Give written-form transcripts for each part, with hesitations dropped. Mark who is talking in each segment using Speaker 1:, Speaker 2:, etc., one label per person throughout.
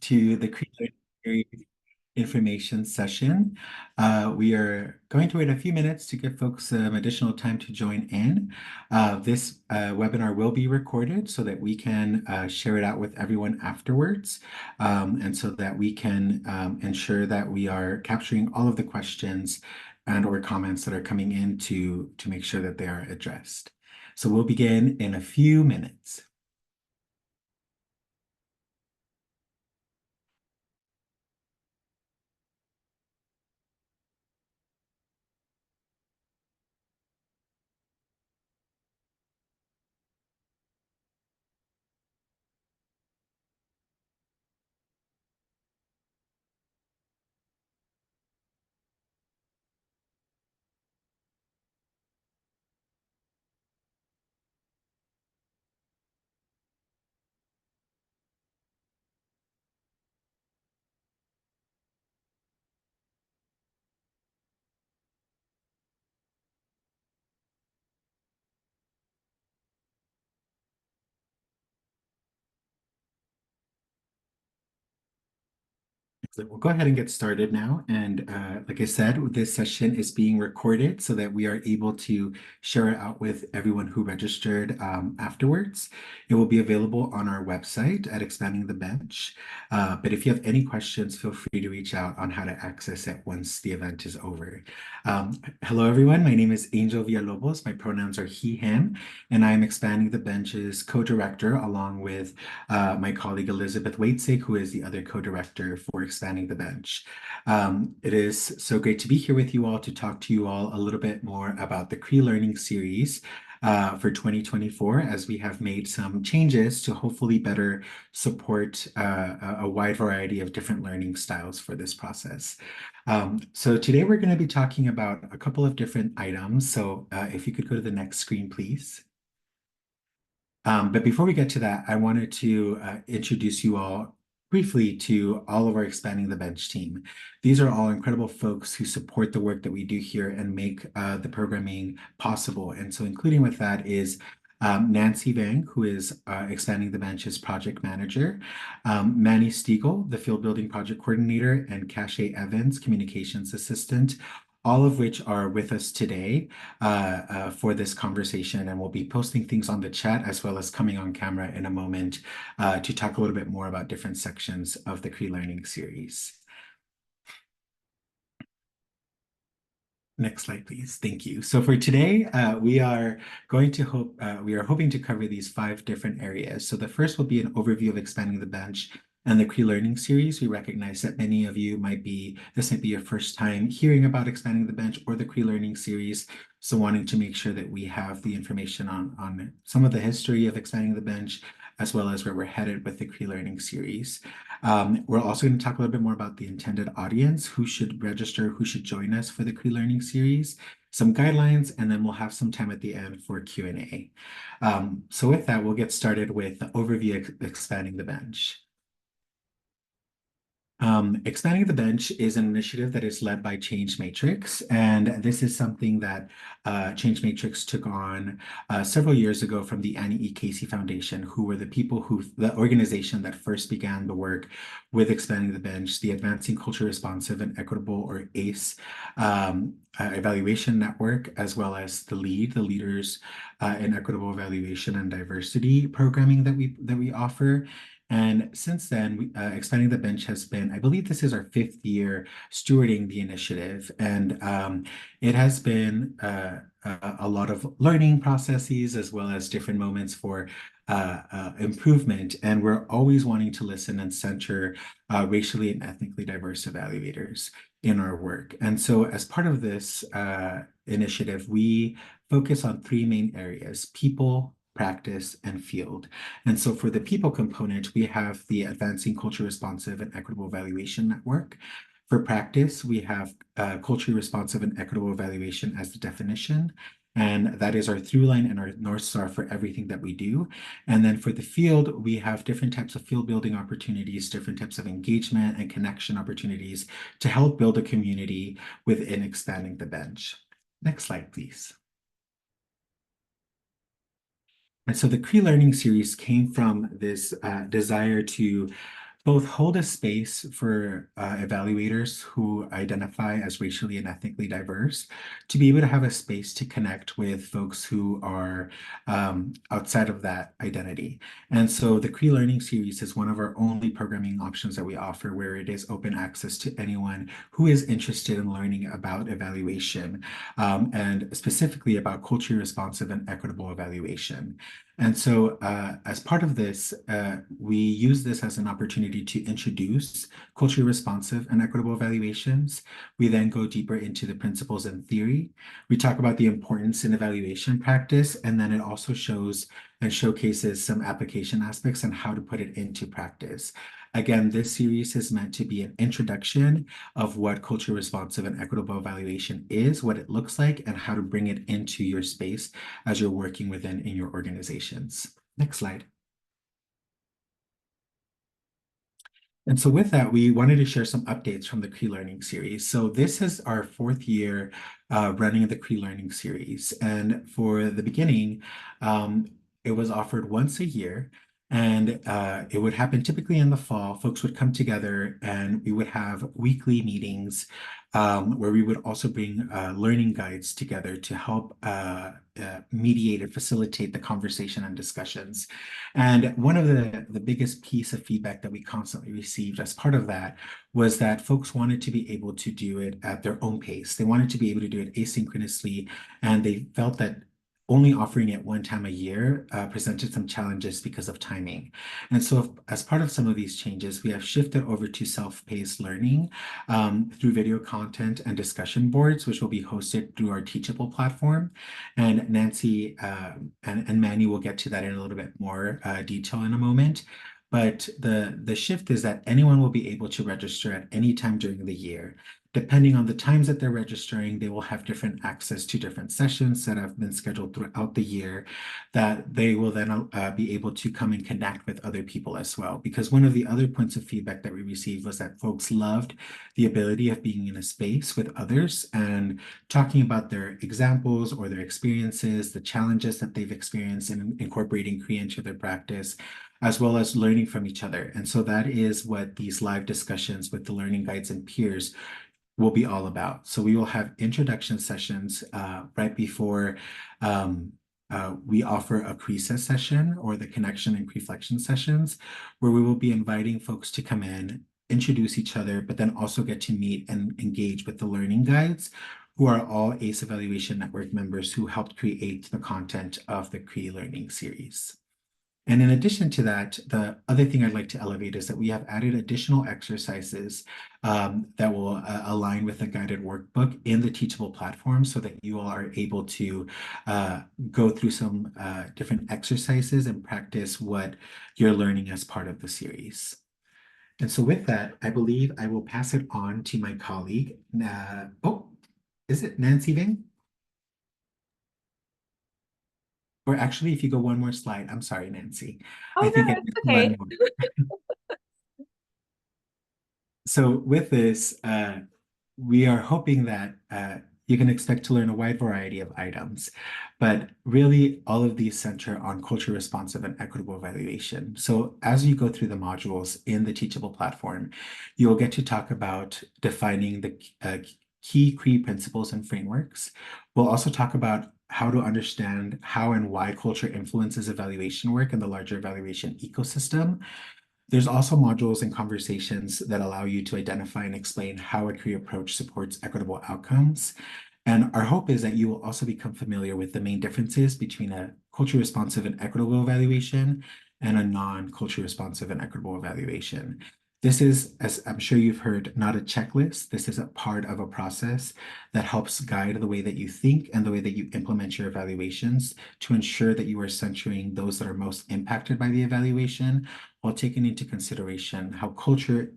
Speaker 1: to the CREE Learning Series information session. We are going to wait a few minutes to give folks some additional time to join in. This webinar will be recorded so that we can share it out with everyone afterwards, and so that we can ensure that we are capturing all of the questions and or comments that are coming in to make sure that they are addressed. So we'll begin in a few minutes. So we'll go ahead and get started now. And like I said, this session is being recorded so that we are able to share it out with everyone who registered afterwards. It will be available on our website at Expanding the Bench. But if you have any questions, feel free to reach out on how to access it once the event is over. Hello, everyone. My name is Angel Villalobos. My pronouns are he, him, and I'm Expanding the Bench's co-director along with my colleague Elizabeth Waitsig, who is the other co-director for Expanding the Bench. It is so great to be here with you all to talk to you all a little bit more about the CREE Learning Series for 2024, as we have made some changes to hopefully better support a wide variety of different learning styles for this process. So today we're going to be talking about a couple of different items. So if you could go to the next screen, please. But before we get to that, I wanted to introduce you all briefly to all of our Expanding the Bench team. These are all incredible folks who support the work that we do here and make the programming possible. And so including with that is Nancy Vang, who is Expanding the Bench's project manager, Manny Stiegel, the field building project coordinator, and Cache Evans, communications assistant, all of which are with us today for this conversation, and we'll be posting things on the chat as well as coming on camera in a moment to talk a little bit more about different sections of the CREE Learning Series. Next slide, please. Thank you. So for today, we are hoping to cover these 5 different areas. So the first will be an overview of Expanding the Bench and the CREE Learning Series. We recognize that many of you this might be your first time hearing about Expanding the Bench or the CREE Learning Series. So wanting to make sure that we have the information on some of the history of Expanding the Bench, as well as where we're headed with the CREE Learning Series. We're also going to talk a little bit more about the intended audience, who should register, who should join us for the CREE Learning Series, some guidelines, and then we'll have some time at the end for Q&A. So with that, we'll get started with the overview of Expanding the Bench. Expanding the Bench is an initiative that is led by Change Matrix, and this is something that Change Matrix took on several years ago from the Annie E. Casey Foundation, who were the organization that first began the work with Expanding the Bench, the Advancing Culture Responsive and Equitable, or ACE, evaluation network, as well as the Leaders in Equitable Evaluation and Diversity programming that we offer. And since then, Expanding the Bench has been, I believe this is our 5th year stewarding the initiative. And it has been a lot of learning processes as well as different moments for improvement. And we're always wanting to listen and center racially and ethnically diverse evaluators in our work. And so as part of this initiative, we focus on 3 main areas: people, practice, and field. And so for the people component, we have the Advancing Culture Responsive and Equitable Evaluation Network. For practice, we have culture responsive and equitable evaluation as the definition. And that is our through line and our North Star for everything that we do. And then for the field, we have different types of field building opportunities, different types of engagement and connection opportunities to help build a community within Expanding the Bench. Next slide, please. And so the CREE Learning Series came from this desire to both hold a space for evaluators who identify as racially and ethnically diverse to be able to have a space to connect with folks who are outside of that identity. And so the CREE Learning Series is one of our only programming options that we offer where it is open access to anyone who is interested in learning about evaluation and specifically about culturally responsive and equitable evaluation. And so, as part of this, we use this as an opportunity to introduce culturally responsive and equitable evaluations. We then go deeper into the principles and theory. We talk about the importance in evaluation practice, and then it also shows and showcases some application aspects and how to put it into practice. Again, this series is meant to be an introduction of what culturally responsive and equitable evaluation is, what it looks like, and how to bring it into your space as you're working within in your organizations. Next slide. And so with that, we wanted to share some updates from the CREE Learning Series. So this is our fourth year running the CREE Learning Series. And for the beginning, it was offered once a year. And it would happen typically in the fall. Folks would come together and we would have weekly meetings where we would also bring learning guides together to help mediate and facilitate the conversation and discussions. And one of the biggest piece of feedback that we constantly received as part of that was that folks wanted to be able to do it at their own pace. They wanted to be able to do it asynchronously, and they felt that only offering it one time a year presented some challenges because of timing. And so as part of some of these changes, we have shifted over to self-paced learning through video content and discussion boards, which will be hosted through our Teachable platform. And Nancy and Manny will get to that in a little bit more detail in a moment. But the shift is that anyone will be able to register at any time during the year. Depending on the times that they're registering, they will have different access to different sessions that have been scheduled throughout the year that they will then be able to come and connect with other people as well. Because one of the other points of feedback that we received was that folks loved the ability of being in a space with others and talking about their examples or their experiences, the challenges that they've experienced in incorporating CREE into their practice, as well as learning from each other. And so that is what these live discussions with the learning guides and peers will be all about. So we will have introduction sessions right before we offer a CRESA session or the connection and reflection sessions, where we will be inviting folks to come in, introduce each other, but then also get to meet and engage with the learning guides, who are all ACE Evaluation Network members who helped create the content of the CREE Learning Series. And in addition to that, the other thing I'd like to elevate is that we have added additional exercises that will align with the guided workbook in the Teachable platform so that you all are able to go through some different exercises and practice what you're learning as part of the series. And so with that, I believe I will pass it on to my colleague. Is it Nancy Ving? Or actually, if you go one more slide, I'm sorry, Nancy.
Speaker 2: Oh,
Speaker 1: I
Speaker 2: no,
Speaker 1: think I
Speaker 2: it's
Speaker 1: missed one
Speaker 2: okay.
Speaker 1: more. So with this, we are hoping that you can expect to learn a wide variety of items, but really all of these center on culture responsive and equitable evaluation. So as you go through the modules in the Teachable platform, you'll get to talk about defining the key CREE principles and frameworks. We'll also talk about how to understand how and why culture influences evaluation work in the larger evaluation ecosystem. There's also modules and conversations that allow you to identify and explain how a CREE approach supports equitable outcomes. And our hope is that you will also become familiar with the main differences between a culture responsive and equitable evaluation and a non-culture responsive and equitable evaluation. This is, as I'm sure you've heard, not a checklist. This is a part of a process that helps guide the way that you think and the way that you implement your evaluations to ensure that you are centering those that are most impacted by the evaluation while taking into consideration how culture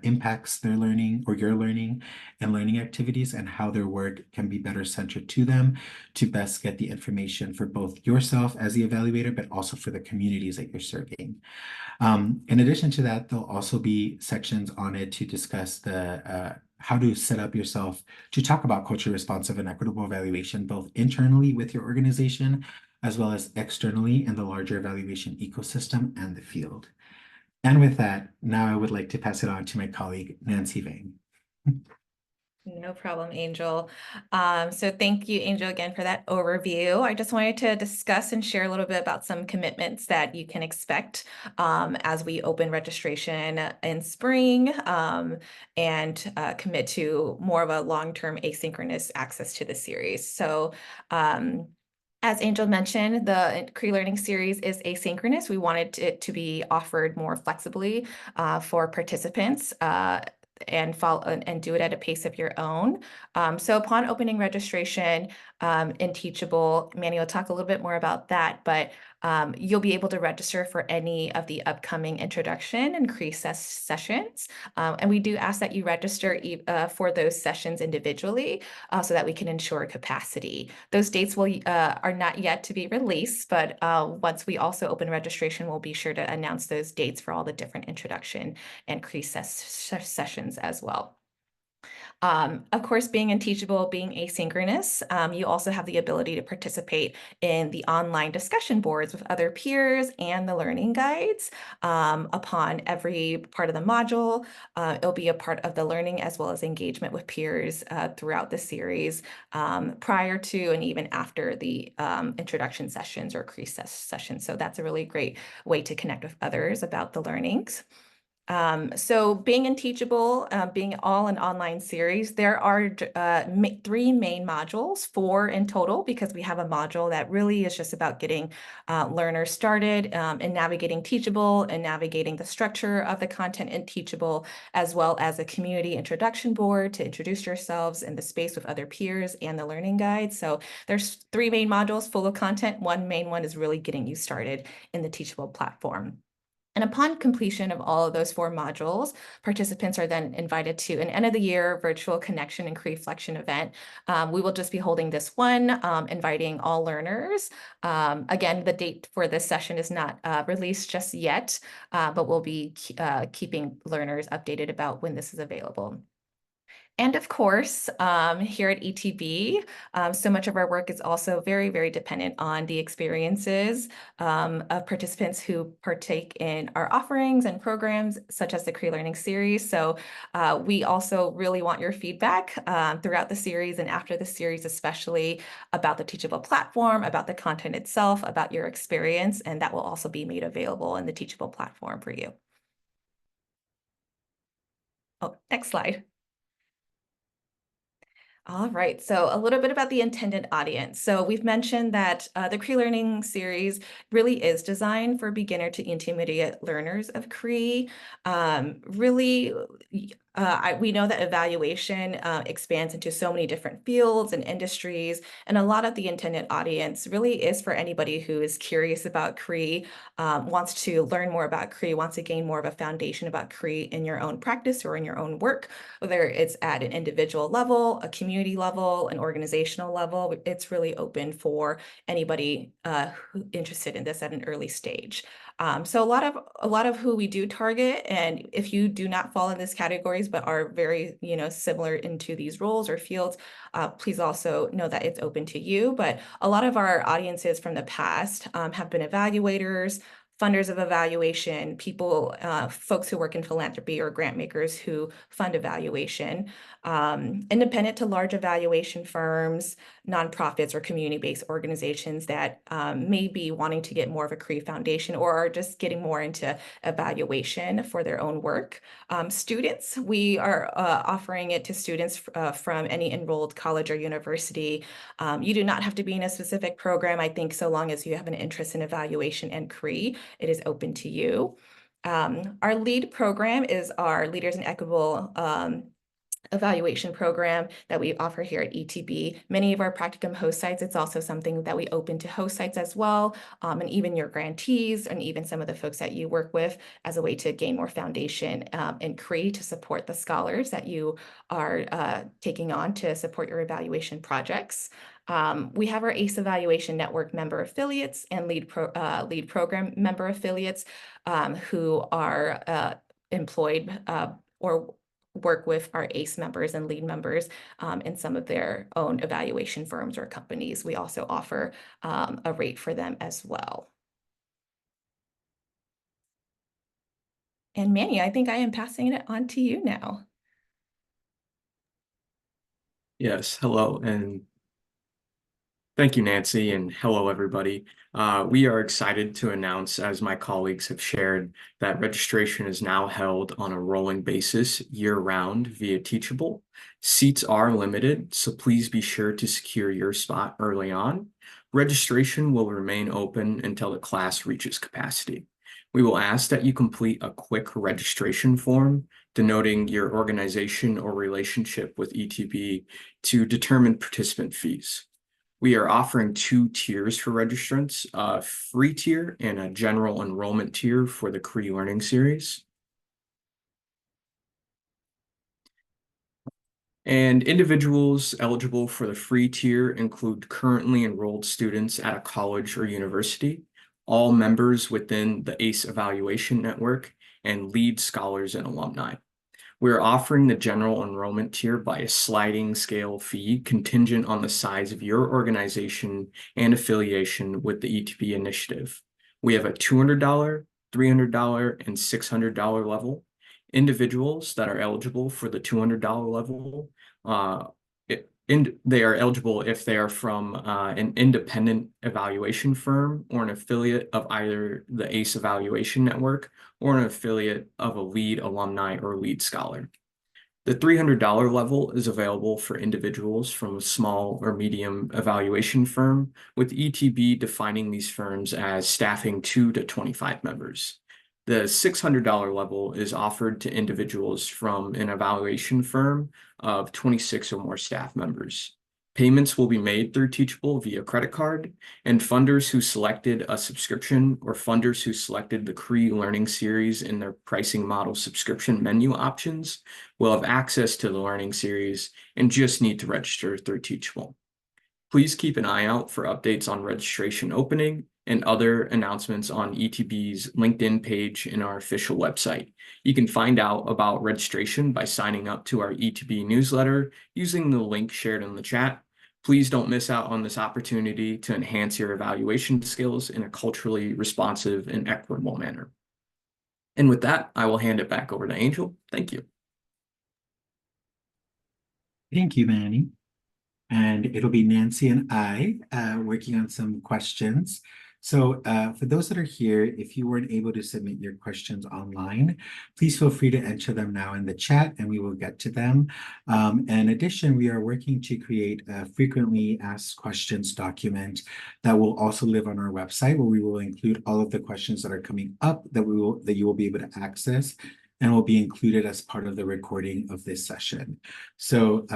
Speaker 1: impacts their learning or your learning and learning activities and how their work can be better centered to them to best get the information for both yourself as the evaluator, but also for the communities that you're serving. In addition to that, there'll also be sections on it to discuss the how to set up yourself to talk about culture responsive and equitable evaluation, both internally with your organization, as well as externally in the larger evaluation ecosystem and the field. And with that, now I would like to pass it on to my colleague, Nancy Vang.
Speaker 2: No problem, Angel. So thank you, Angel, again for that overview. I just wanted to discuss and share a little bit about some commitments that you can expect as we open registration in spring and commit to more of a long-term asynchronous access to the series. So as Angel mentioned, the CREE Learning Series is asynchronous. We wanted it to be offered more flexibly for participants. And follow and do it at a pace of your own. So upon opening registration in Teachable, Manny will talk a little bit more about that, but you'll be able to register for any of the upcoming introduction and CREE sessions. And we do ask that you register for those sessions individually so that we can ensure capacity. Those dates are not yet to be released, but once we also open registration, we'll be sure to announce those dates for all the different introduction and CREE sessions as well. Of course, being in Teachable, being asynchronous, you also have the ability to participate in the online discussion boards with other peers and the learning guides upon every part of the module. It'll be a part of the learning as well as engagement with peers throughout the series prior to and even after the introduction sessions or CREE sessions. So that's a really great way to connect with others about the learnings. So being in Teachable, being all an online series, there are 3 main modules, 4 in total, because we have a module that really is just about getting learners started in navigating Teachable and navigating the structure of the content in Teachable, as well as a community introduction board to introduce yourselves in the space with other peers and the learning guide. So there's 3 main modules full of content. One main one is really getting you started in the Teachable platform. And upon completion of all of those 4 modules, participants are then invited to an end of the year virtual connection and reflection event. We will just be holding this one, inviting all learners. Again, the date for this session is not released just yet, but we'll be keeping learners updated about when this is available. And of course, here at ETB, so much of our work is also very, very dependent on the experiences of participants who partake in our offerings and programs, such as the CREE Learning Series. So we also really want your feedback throughout the series and after the series, especially about the Teachable platform, about the content itself, about your experience, and that will also be made available in the Teachable platform for you. Oh, next slide. All right, so a little bit about the intended audience. So we've mentioned that the CREE Learning Series really is designed for beginner to intermediate learners of CREE. We know that evaluation expands into so many different fields and industries, and a lot of the intended audience really is for anybody who is curious about CREE, wants to learn more about CREE, wants to gain more of a foundation about CREE in your own practice or in your own work, whether it's at an individual level, a community level, an organizational level. It's really open for anybody interested in this at an early stage. So a lot of who we do target, and if you do not fall in these categories but are very similar into these roles or fields, please also know that it's open to you. But a lot of our audiences from the past have been evaluators, funders of evaluation, people, folks who work in philanthropy or grant makers who fund evaluation, independent to large evaluation firms, nonprofits or community-based organizations that may be wanting to get more of a CREE foundation or are just getting more into evaluation for their own work. Students, we are offering it to students from any enrolled college or university. You do not have to be in a specific program. I think so long as you have an interest in evaluation and CREE, it is open to you. Our lead program is our Leaders in Equitable evaluation program that we offer here at ETB. Many of our practicum host sites, it's also something that we open to host sites as well, and even your grantees and even some of the folks that you work with as a way to gain more foundation in CREE to support the scholars that you are taking on to support your evaluation projects. We have our ACE Evaluation Network member affiliates and lead program member affiliates who are employed or work with our ACE members and lead members in some of their own evaluation firms or companies. We also offer a rate for them as well. And Manny, I think I am passing it on to you now.
Speaker 3: Yes, hello, and thank you, Nancy, and hello, everybody. We are excited to announce, as my colleagues have shared, that registration is now held on a rolling basis year-round via Teachable. Seats are limited, so please be sure to secure your spot early on. Registration will remain open until the class reaches capacity. We will ask that you complete a quick registration form denoting your organization or relationship with ETB to determine participant fees. We are offering two tiers for registrants, a free tier and a general enrollment tier for the CREE Learning Series. And individuals eligible for the free tier include currently enrolled students at a college or university, all members within the ACE evaluation network, and lead scholars and alumni. We're offering the general enrollment tier by a sliding scale fee contingent on the size of your organization and affiliation with the ETB initiative. We have a $200, $300, and $600 level. Individuals that are eligible for the $200 level, they are eligible if they are from an independent evaluation firm or an affiliate of either the ACE evaluation network or an affiliate of a lead alumni or lead scholar. The $300 level is available for individuals from a small or medium evaluation firm, with ETB defining these firms as staffing 2 to 25 members. The $600 level is offered to individuals from an evaluation firm of 26 or more staff members. Payments will be made through Teachable via credit card, and funders who selected a subscription or funders who selected the CREE Learning Series in their pricing model subscription menu options will have access to the Learning Series and just need to register through Teachable. Please keep an eye out for updates on registration opening and other announcements on ETB's LinkedIn page and our official website. You can find out about registration by signing up to our ETB newsletter using the link shared in the chat. Please don't miss out on this opportunity to enhance your evaluation skills in a culturally responsive and equitable manner. And with that, I will hand it back over to Angel. Thank you.
Speaker 1: Thank you, Manny. And it'll be Nancy and I working on some questions. So for those that are here, if you weren't able to submit your questions online, please feel free to enter them now in the chat and we will get to them. In addition, we are working to create a frequently asked questions document that will also live on our website, where we will include all of the questions that are coming up that you will be able to access and will be included as part of the recording of this session. So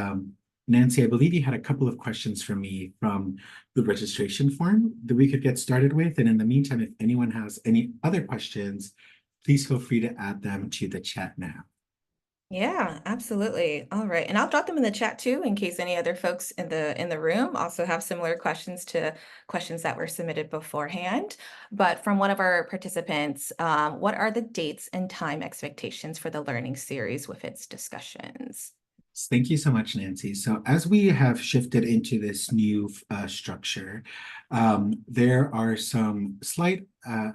Speaker 1: Nancy, I believe you had a couple of questions for me from the registration form that we could get started with. And in the meantime, if anyone has any other questions, please feel free to add them to the chat now.
Speaker 2: Yeah, absolutely. All right. And I'll drop them in the chat too, in case any other folks in the room also have similar questions to questions that were submitted beforehand. But from one of our participants, what are the dates and time expectations for the learning series with its discussions?
Speaker 1: Thank you so much, Nancy. So as we have shifted into this new structure, there are some slight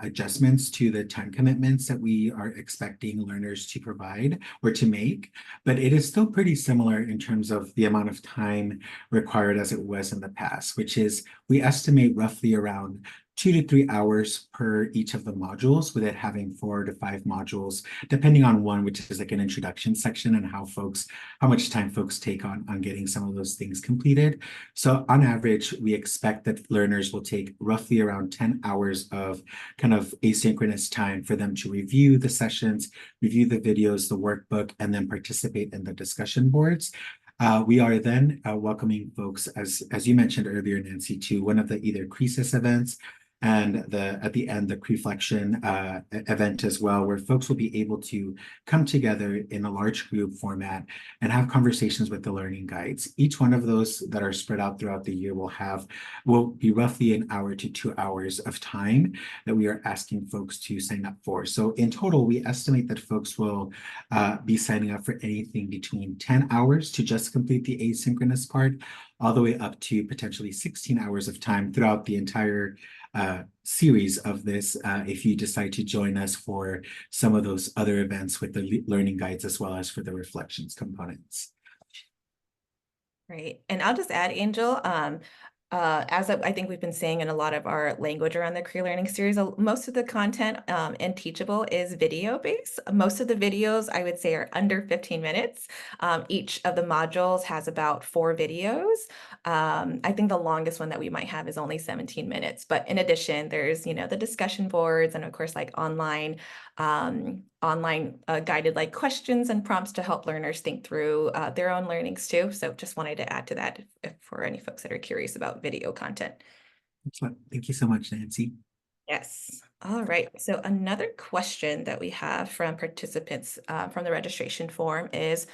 Speaker 1: adjustments to the time commitments that we are expecting learners to provide or to make, but it is still pretty similar in terms of the amount of time required as it was in the past, which is we estimate roughly around 2 to 3 hours per each of the modules, with it having 4 to 5 modules, depending on one, which is like an introduction section and how much time folks take on getting some of those things completed. So on average, we expect that learners will take roughly around 10 hours of kind of asynchronous time for them to review the sessions, review the videos, the workbook, and then participate in the discussion boards. We are then welcoming folks, as you mentioned earlier, Nancy, to one of the either CREESYS events and at the end, the Reflection event as well, where folks will be able to come together in a large group format and have conversations with the learning guides. Each one of those that are spread out throughout the year will be roughly an hour to 2 hours of time that we are asking folks to sign up for. So in total, we estimate that folks will be signing up for anything between 10 hours to just complete the asynchronous part, all the way up to potentially 16 hours of time throughout the entire series of this if you decide to join us for some of those other events with the learning guides as well as for the reflections components.
Speaker 2: Right. And I'll just add, Angel, as I think we've been saying in a lot of our language around the CREE Learning Series, most of the content in Teachable is video based. Most of the videos I would say are under 15 minutes. Each of the modules has about 4 videos. I think the longest one that we might have is only 17 minutes. But in addition, there's, you know, the discussion boards and of course like online guided like questions and prompts to help learners think through their own learnings too. So just wanted to add to that if for any folks that are curious about video content.
Speaker 1: Excellent. Thank you so much, Nancy.
Speaker 2: Yes. All right. So another question that we have from participants from the registration form is,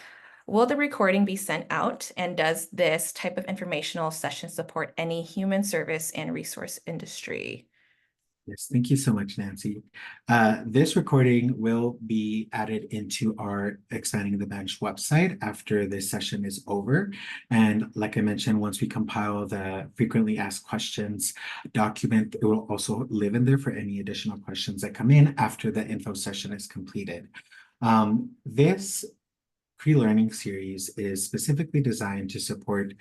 Speaker 2: will the recording be sent out? And does this type of informational session support any human service and resource industry?
Speaker 1: Yes, thank you so much, Nancy. This recording will be added into our Expanding the Bench website after this session is over. And like I mentioned, once we compile the frequently asked questions document, it will also live in there for any additional questions that come in after the info session is completed. This CREE Learning Series is specifically designed to support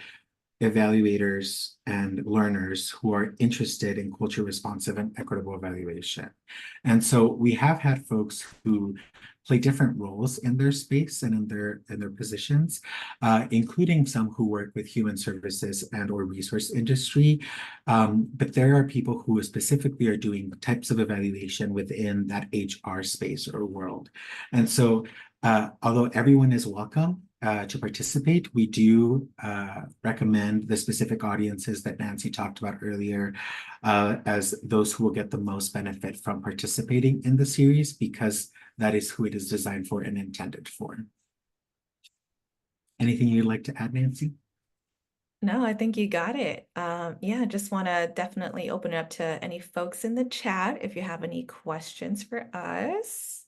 Speaker 1: evaluators and learners who are interested in culture responsive and equitable evaluation. And so we have had folks who play different roles in their space and in their positions, including some who work with human services and or resource industry. But there are people who specifically are doing types of evaluation within that HR space or world. And so although everyone is welcome to participate, we do recommend the specific audiences that Nancy talked about earlier as those who will get the most benefit from participating in the series, because that is who it is designed for and intended for. Anything you'd like to add, Nancy?
Speaker 2: No, I think you got it. Yeah, just want to definitely open it up to any folks in the chat if you have any questions for us.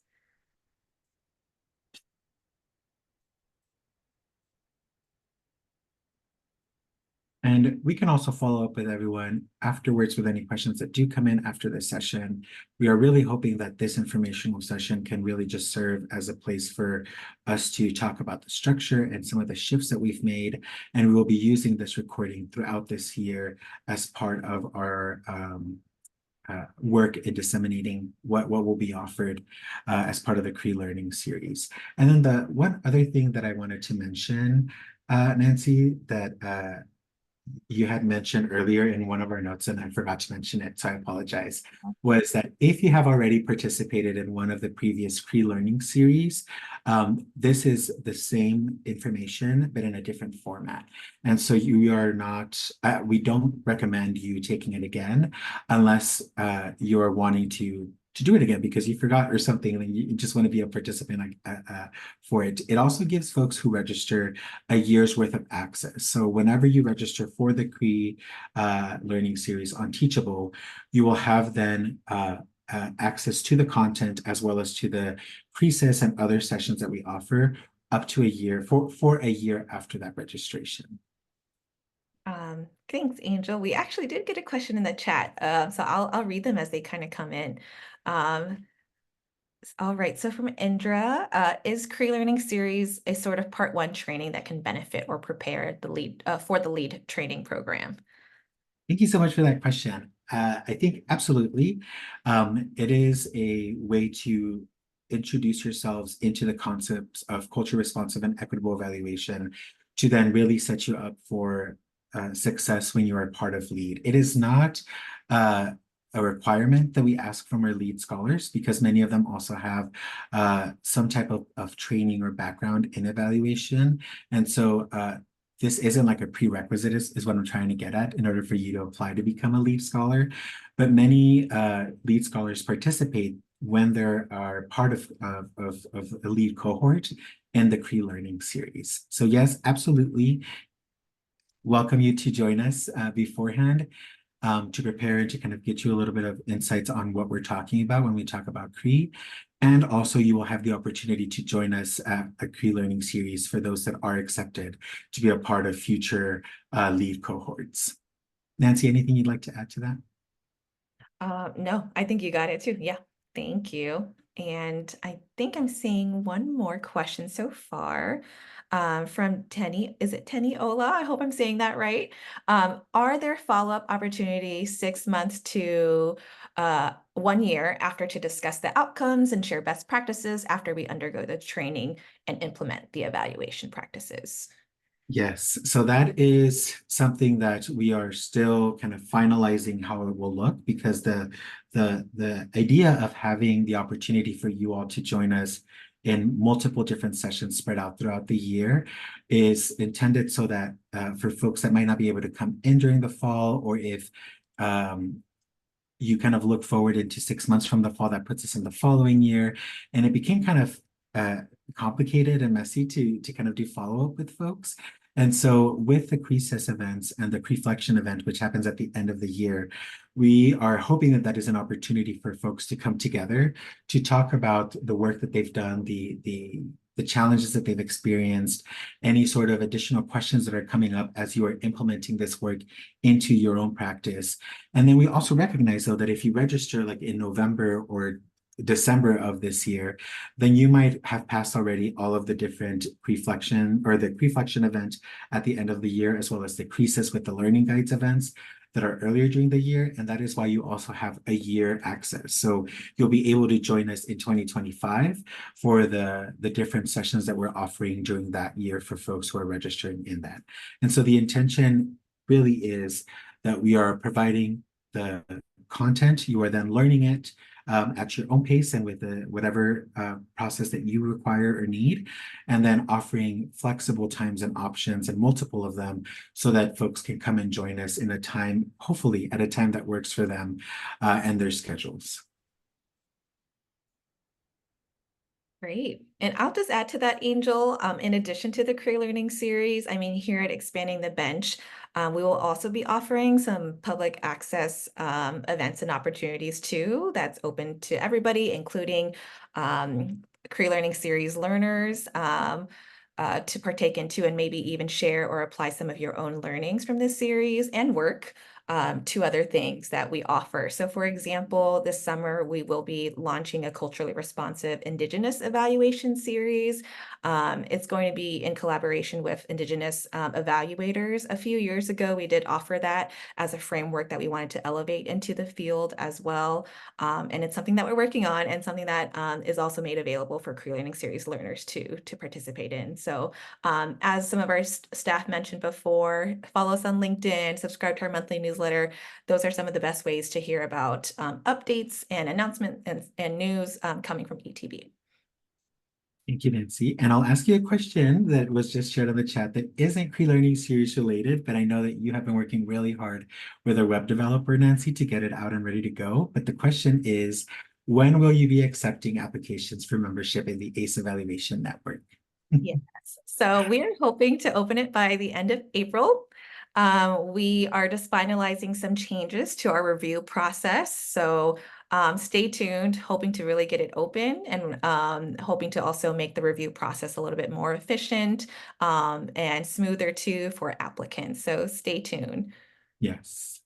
Speaker 1: And we can also follow up with everyone afterwards with any questions that do come in after this session. We are really hoping that this informational session can really just serve as a place for us to talk about the structure and some of the shifts that we've made. And we will be using this recording throughout this year as part of our work in disseminating what will be offered as part of the CREE Learning Series. And then the one other thing that I wanted to mention, Nancy, that you had mentioned earlier in one of our notes, and I forgot to mention it, so I apologize, was that if you have already participated in one of the previous CREE Learning Series, this is the same information, but in a different format. And so you are not, we don't recommend you taking it again unless you are wanting to do it again because you forgot or something and you just want to be a participant for it. It also gives folks who register a year's worth of access. So whenever you register for the CREE Learning Series on Teachable, you will have then access to the content as well as to the pre-sess and other sessions that we offer up to a year for a year after that registration.
Speaker 2: Thanks, Angel. We actually did get a question in the chat, so I'll read them as they kind of come in. All right, so from Indra, is CREE Learning Series a sort of part 1 training that can benefit or prepare the lead for the lead training program?
Speaker 1: Thank you so much for that question. I think absolutely. It is a way to introduce yourselves into the concepts of culture responsive and equitable evaluation to then really set you up for success when you are part of LEAD. It is not a requirement that we ask from our LEAD scholars because many of them also have some type of training or background in evaluation. And so this isn't like a prerequisite is what I'm trying to get at in order for you to apply to become a LEAD scholar. But many LEAD scholars participate when they are part of a LEAD cohort in the CREE Learning Series. So yes, absolutely. Welcome you to join us beforehand to prepare and to kind of get you a little bit of insights on what we're talking about when we talk about CREE. And also you will have the opportunity to join us at a CREE Learning Series for those that are accepted to be a part of future LEAD cohorts. Nancy, anything you'd like to add to that?
Speaker 2: No, I think you got it too. Yeah, thank you. And I think I'm seeing one more question so far from Tenny. Is it Tenny Ola? I hope I'm saying that right. Are there follow-up opportunities 6 months to 1 year after to discuss the outcomes and share best practices after we undergo the training and implement the evaluation practices?
Speaker 1: Yes, so that is something that we are still kind of finalizing how it will look, because the idea of having the opportunity for you all to join us in multiple different sessions spread out throughout the year is intended so that for folks that might not be able to come in during the fall, or if you kind of look forward into 6 months from the fall, that puts us in the following year. And it became kind of complicated and messy to kind of do follow-up with folks. And so with the CREE events and the CREE-Flexion event, which happens at the end of the year, we are hoping that that is an opportunity for folks to come together to talk about the work that they've done, the challenges that they've experienced, any sort of additional questions that are coming up as you are implementing this work into your own practice. And then we also recognize, though, that if you register like in November or December of this year, then you might have passed already all of the different CREE-Flexion or the CREE-Flexion event at the end of the year, as well as the CREESYS with the learning guides events that are earlier during the year. And that is why you also have a year access. So you'll be able to join us in 2025 for the different sessions that we're offering during that year for folks who are registering in that. And so the intention really is that we are providing the content, you are then learning it at your own pace and with whatever process that you require or need, and then offering flexible times and options and multiple of them so that folks can come and join us in a time, hopefully at a time that works for them and their schedules.
Speaker 2: Great. And I'll just add to that, Angel, in addition to the CREE Learning Series, I mean, here at Expanding the Bench, we will also be offering some public access events and opportunities too, that's open to everybody, including CREE Learning Series learners to partake into and maybe even share or apply some of your own learnings from this series and work to other things that we offer. So for example, this summer, we will be launching a culturally responsive Indigenous evaluation series. It's going to be in collaboration with Indigenous evaluators. A few years ago, we did offer that as a framework that we wanted to elevate into the field as well. And it's something that we're working on and something that is also made available for CREE Learning Series learners too, to participate in. So as some of our staff mentioned before, follow us on LinkedIn, subscribe to our monthly newsletter. Those are some of the best ways to hear about updates and announcements and news coming from ETB.
Speaker 1: Thank you, Nancy. And I'll ask you a question that was just shared on the chat that isn't CREE Learning Series related, but I know that you have been working really hard with a web developer, Nancy, to get it out and ready to go. But the question is, when will you be accepting applications for membership in the ACE Evaluation Network?
Speaker 2: Yes, so we're hoping to open it by the end of April. We are just finalizing some changes to our review process. So stay tuned, hoping to really get it open and hoping to also make the review process a little bit more efficient and smoother too for applicants. So stay tuned.
Speaker 1: Yes.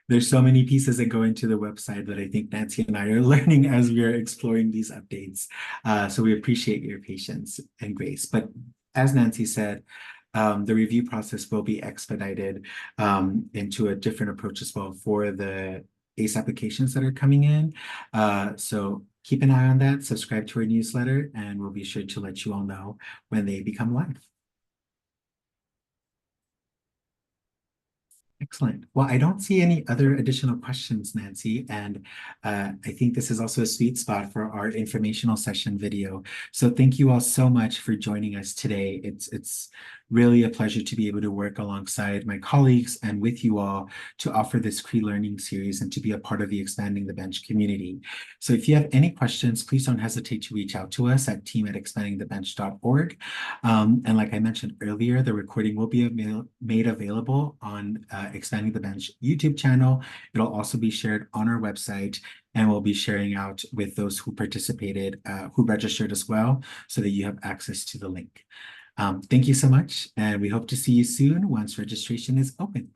Speaker 1: There's so many pieces that go into the website that I think Nancy and I are learning as we are exploring these updates. So we appreciate your patience and grace. But as Nancy said, the review process will be expedited into a different approach as well for the ACE applications that are coming in. So keep an eye on that, subscribe to our newsletter, and we'll be sure to let you all know when they become live. Excellent. Well, I don't see any other additional questions, Nancy, and I think this is also a sweet spot for our informational session video. So thank you all so much for joining us today. It's really a pleasure to be able to work alongside my colleagues and with you all to offer this CREE Learning Series and to be a part of the Expanding the Bench community. So if you have any questions, please don't hesitate to reach out to us at team@expandingthebench.org. And like I mentioned earlier, the recording will be made available on Expanding the Bench YouTube channel. It'll also be shared on our website, and we'll be sharing out with those who participated, who registered as well, so that you have access to the link. Thank you so much, and we hope to see you soon once registration is open.